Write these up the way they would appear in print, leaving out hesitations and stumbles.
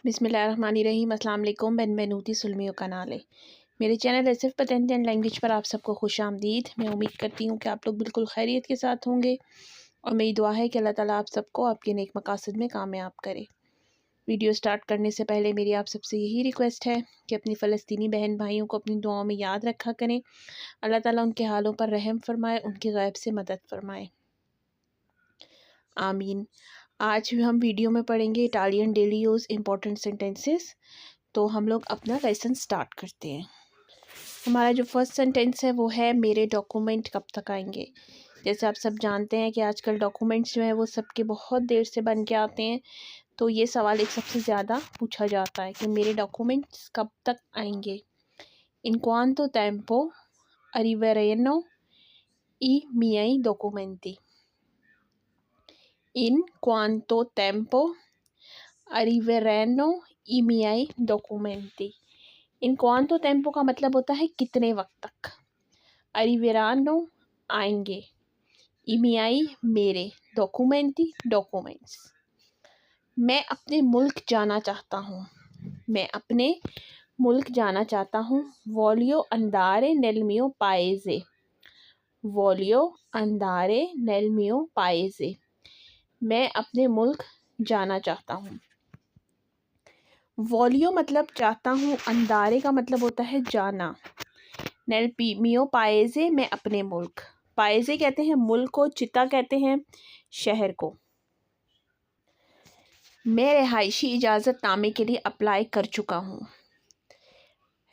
बिस्मिल्लाहिर्रहमानिर्रहीम। अस्सलाम वालेकुम। मैं बनूती सुलमियों का नाले मेरे channel SF patent and language पर आप सबको खुश आमदीद। मैं उम्मीद करती हूँ कि आप लोग बिल्कुल खैरियत के साथ होंगे और मेरी दुआ है कि अल्लाह ताला आप सबको आपके नेक मकासद में कामयाब करे। वीडियो स्टार्ट करने से पहले मेरी आप सबसे यही रिक्वेस्ट है कि अपनी फ़लस्तीनी बहन भाइयों को अपनी दुआओं में याद रखा करें। अल्लाह ताला उनके हालों पर रहम फरमाए, उनके गैब से मदद फरमाए, आमीन। आज भी हम वीडियो में पढ़ेंगे Italian daily use important sentences. तो हम लोग अपना लेसन स्टार्ट करते हैं। हमारा जो फर्स्ट सेंटेंस है वो है, मेरे डॉक्यूमेंट कब तक आएंगे। जैसे आप सब जानते हैं कि आजकल डॉक्यूमेंट्स जो है वो सबके बहुत देर से बन के आते हैं, तो ये सवाल एक सबसे ज़्यादा पूछा जाता है कि मेरे डॉक्यूमेंट्स कब तक आएंगे। इन क्वांतो टेम्पो arriveranno i miei documenti। इन क्वांतो टेम्पो arriveranno i miei documenti। इन क्वांतो टेम्पो का मतलब होता है कितने वक्त तक। arriveranno आएंगे, i miei मेरे, documenti डॉक्यूमेंट्स। मैं अपने मुल्क जाना चाहता हूँ, मैं अपने मुल्क जाना चाहता हूँ। voglio andare nel mio paese। voglio andare nel mio paese। मैं अपने मुल्क जाना चाहता हूँ। वॉलियो मतलब चाहता हूँ, अंदारे का मतलब होता है जाना, नेल मियो पाएजे मैं अपने मुल्क। पाएजे कहते हैं मुल्क को, चिता कहते हैं शहर को। मैं रिहायशी इजाज़तनामे के लिए अप्लाई कर चुका हूँ।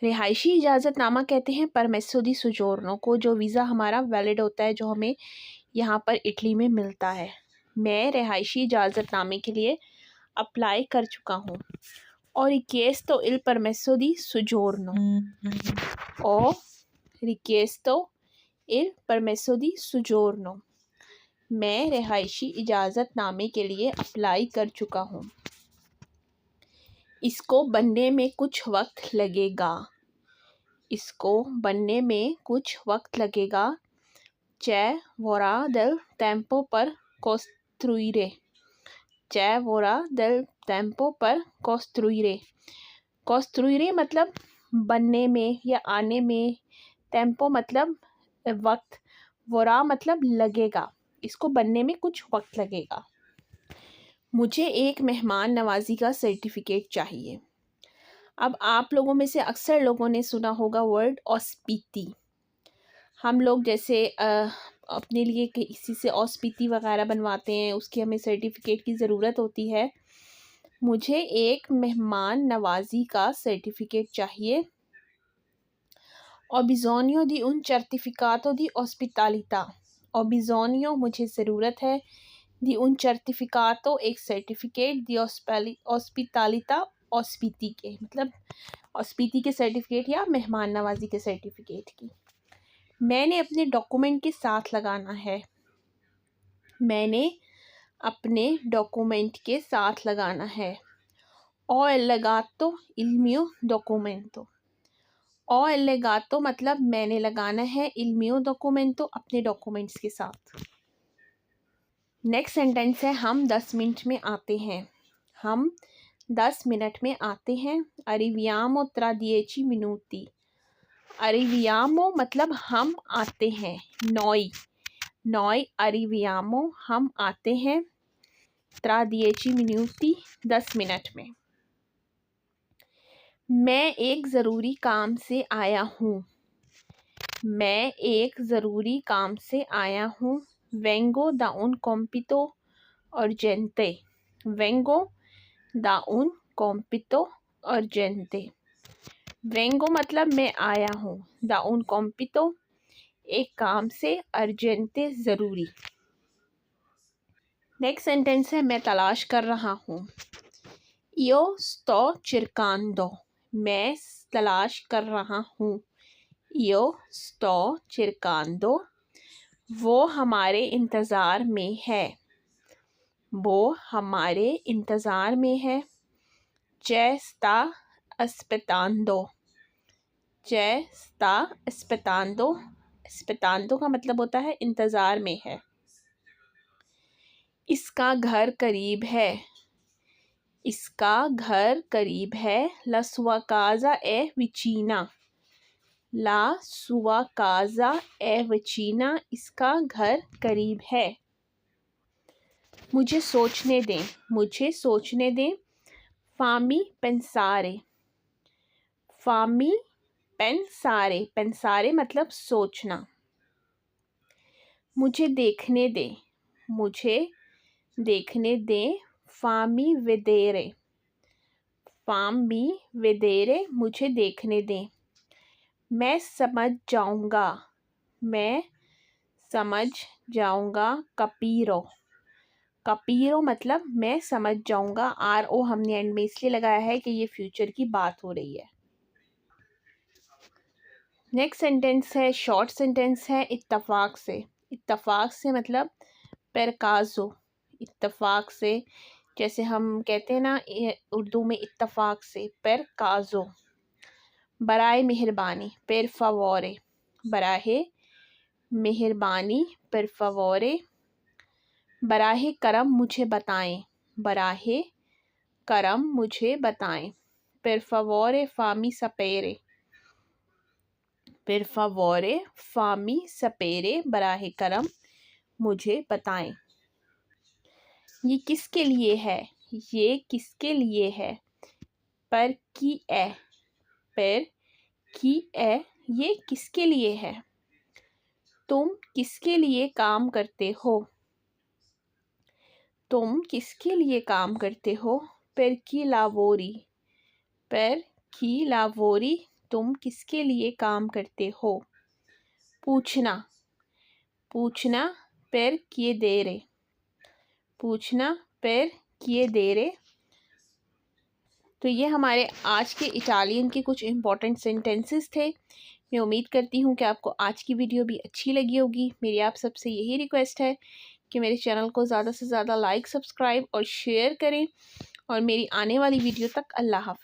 रिहायशी इजाज़तनामा कहते हैं परमेसो दी सोजोर्नो को, जो वीज़ा हमारा वैलिड होता है, जो हमें यहाँ पर इटली में मिलता है। मैं रिहायशी इजाज़तनामे के लिए अप्लाई कर चुका हूँ। और richiesto il permesso di soggiorno। o richiesto il permesso di soggiorno। मैं रिहायशी इजाज़तनामे के लिए अप्लाई कर चुका हूँ। इसको बनने में कुछ वक्त लगेगा। इसको बनने में कुछ वक्त लगेगा। c'è vorrà del tempo per costruire। c'è vorrà del tempo per costruire। costruire मतलब बनने में या आने में, टेम्पो मतलब वक्त, वोरा मतलब लगेगा। इसको बनने में कुछ वक्त लगेगा। मुझे एक मेहमान नवाजी का सर्टिफिकेट चाहिए। अब आप लोगों में से अक्सर लोगों ने सुना होगा वर्ड ऑस्पिटी। हम लोग जैसे अपने लिए किसी से ऑस्पिटी वगैरह बनवाते हैं, उसकी हमें सर्टिफिकेट की ज़रूरत होती है। मुझे एक मेहमान नवाजी का सर्टिफिकेट चाहिए। Ho bisogno di un certificato di ospitalità। Ho bisogno मुझे ज़रूरत है, di un certificato एक सर्टिफिकेट, di ospitalità ऑस्पिटी के मतलब ऑस्पिटी के सर्टिफिकेट या मेहमान नवाजी के सर्टिफिकेट की। मैंने अपने डॉक्यूमेंट के साथ लगाना है। मैंने अपने डॉक्यूमेंट के साथ लगाना है। Ho allegato il mio documento। ओ एलेगातो मतलब मैंने लगाना है, il mio documento अपने डॉक्यूमेंट्स के साथ। नेक्स्ट सेंटेंस है, हम 10 मिनट में आते हैं। हम 10 मिनट में आते हैं। arriviamo tra 10 minuti। arriviamo मतलब हम आते हैं, noi arriviamo हम आते हैं, tra 10 minuti 10 मिनट में। मैं एक ज़रूरी काम से आया हूँ। मैं एक ज़रूरी काम से आया हूँ। vengo da un compito urgente। vengo da un compito urgente। vengo मतलब मैं आया हूँ, da un compito एक काम से, urgente ज़रूरी। नेक्स्ट सेंटेंस है, मैं तलाश कर रहा हूँ। io sto cercando। मैं तलाश कर रहा हूँ। io sto cercando। वो हमारे इंतज़ार में है। वो हमारे इंतज़ार में है। c'è sta aspettando। c'è sta aspettando। aspettando का मतलब होता है इंतज़ार में है। इसका घर करीब है। इसका घर करीब है. La sua casa è vicina. La sua casa è vicina. इसका घर करीब है. मुझे सोचने दें. मुझे सोचने दें. Fammi pensare. Fammi pensare. Pensare मतलब सोचना. मुझे देखने दें. मुझे देखने दें. Fammi vedere. Fammi vedere. मुझे देखने दें. मैं समझ जाऊंगा. मैं समझ जाऊंगा. Capiro. Capiro मतलब मैं समझ जाऊंगा. RO हमने एंड में इसलिए लगाया है कि ये फ्यूचर की बात हो रही है. नेक्स्ट सेंटेंस है, शॉर्ट सेंटेंस है, इत्तफाक से. इत्तफाक से मतलब per caso. इत्तफाक से, जैसे हम कहते हैं ना उर्दू में इत्तफाक से, per caso. बराए मेहरबानी, per favore. बराए मेहरबानी, per favore. बराहे करम मुझे बताएं. बराहे करम मुझे बताएं. Per favore fammi sapere. Per favore fammi sapere. बराहे करम मुझे बताएं. ये किसके लिए है. ये किसके लिए है. पर की है. पर की है. ये किसके लिए है. तुम किसके लिए काम करते हो. तुम किसके लिए काम करते हो. Per chi lavori. Per chi lavori. तुम किसके लिए काम करते हो. पूछना. पूछना per chiedere. पूछना per chiedere. तो ये हमारे आज के इटालियन के कुछ इम्पॉर्टेंट सेंटेंसेस थे. मैं उम्मीद करती हूँ कि आपको आज की वीडियो भी अच्छी लगी होगी. मेरी आप सबसे यही रिक्वेस्ट है कि मेरे चैनल को ज़्यादा से ज़्यादा लाइक, सब्सक्राइब और शेयर करें. और मेरी आने वाली वीडियो तक अल्लाह हाफ़िज़.